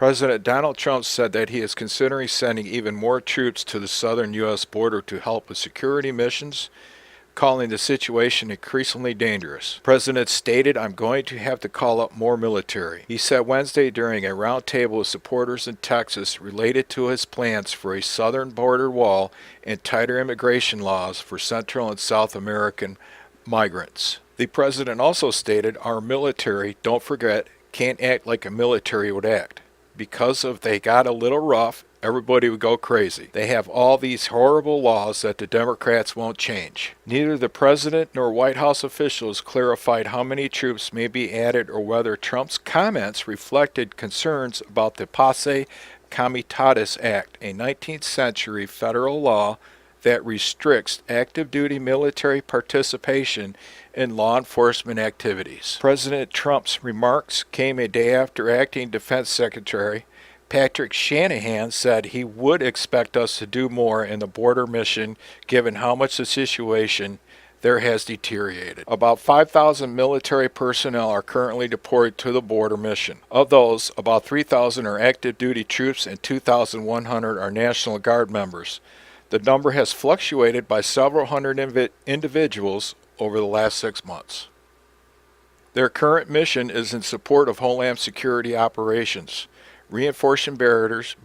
President Donald Trump said that he is considering sending even more troops to the southern U.S. border to help with security missions, calling the situation increasingly dangerous. The president stated, "I'm going to have to call up more military." He said Wednesday during a roundtable with supporters in Texas related to his plans for a southern border wall and tighter immigration laws for Central and South American migrants. The president also stated, "Our military, don't forget, can't act like a military would act. Because if they got a little rough, everybody would go crazy. They have all these horrible laws that the Democrats won't change." Neither the president nor White House officials clarified how many troops may be added or whether Trump's comments reflected concerns about the Posse Comitatus Act, a 19th century federal law that restricts active duty military participation in law enforcement activities. President Trump's remarks came a day after Acting Defense Secretary Patrick Shanahan said he would expect us to do more in the border mission given how much the situation there has deteriorated. About 5,000 military personnel are currently deployed to the border mission. Of those, about 3,000 are active duty troops and 2,100 are National Guard members. The number has fluctuated by several hundred individuals over the last 6 months. Their current mission is in support of Homeland Security operations, reinforcing barriers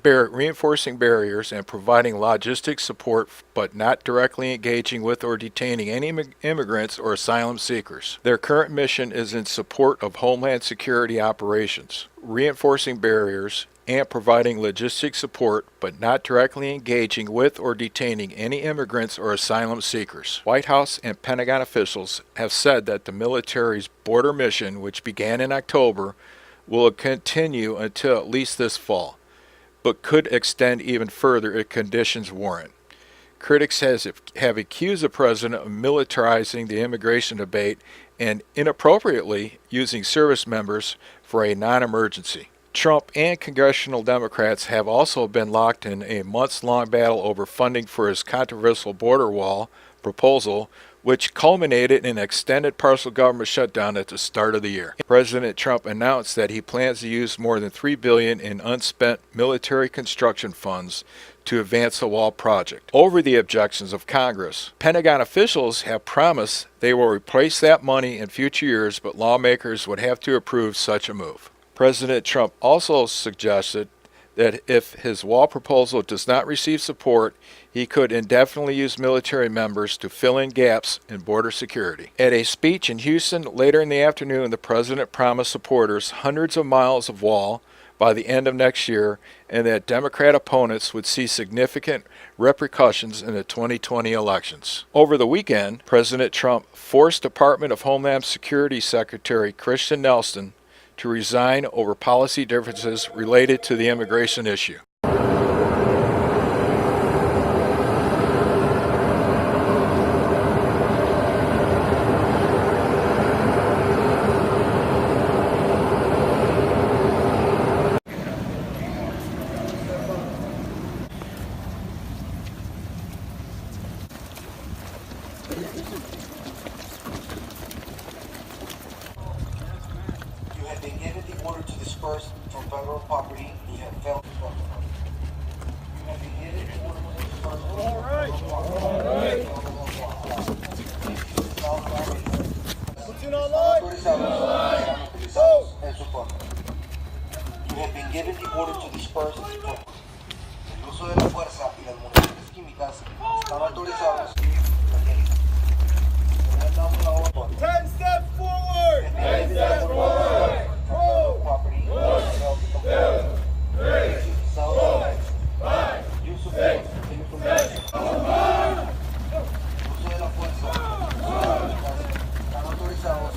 and providing logistic support, but not directly engaging with or detaining any immigrants or asylum seekers. Their current mission is in support of Homeland Security operations, reinforcing barriers, and providing logistic support, but not directly engaging with or detaining any immigrants or asylum seekers. White House and Pentagon officials have said that the military's border mission, which began in October, will continue until at least this fall, but could extend even further if conditions warrant. Critics have accused the president of militarizing the immigration debate and inappropriately using service members for a non-emergency. Trump and congressional Democrats have also been locked in a months-long battle over funding for his controversial border wall proposal, which culminated in an extended partial government shutdown at the start of the year. President Trump announced that he plans to use more than $3 billion in unspent military construction funds to advance the wall project. Over the objections of Congress, Pentagon officials have promised they will replace that money in future years, but lawmakers would have to approve such a move. President Trump also suggested that if his wall proposal does not receive support, he could indefinitely use military members to fill in gaps in border security. At a speech in Houston later in the afternoon, the president promised supporters hundreds of miles of wall by the end of next year, and that Democrat opponents would see significant repercussions in the 2020 elections. Over the weekend, President Trump forced Department of Homeland Security Secretary Christian Nelson to resign over policy differences related to the immigration issue. You have been given the order to disperse from federal property. You have failed to comply. You have been given the order to disperse from federal property. You have been given the order to disperse from el uso de la fuerza y las municiones químicas están autorizados. 10 steps forward! 10 steps forward! 1, 2, 3, 4, 5, 6, 7, 8. Uso de la fuerza están autorizados.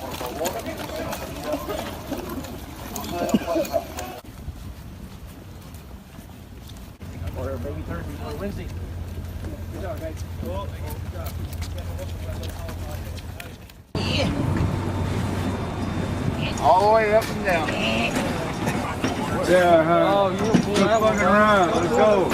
Por favor, use la salida. Uso de la fuerza. Order baby Thursday for Wednesday. Good job, guys. Good job. All the way up and down. Yeah, huh? Oh, you're fucking around. Let's go.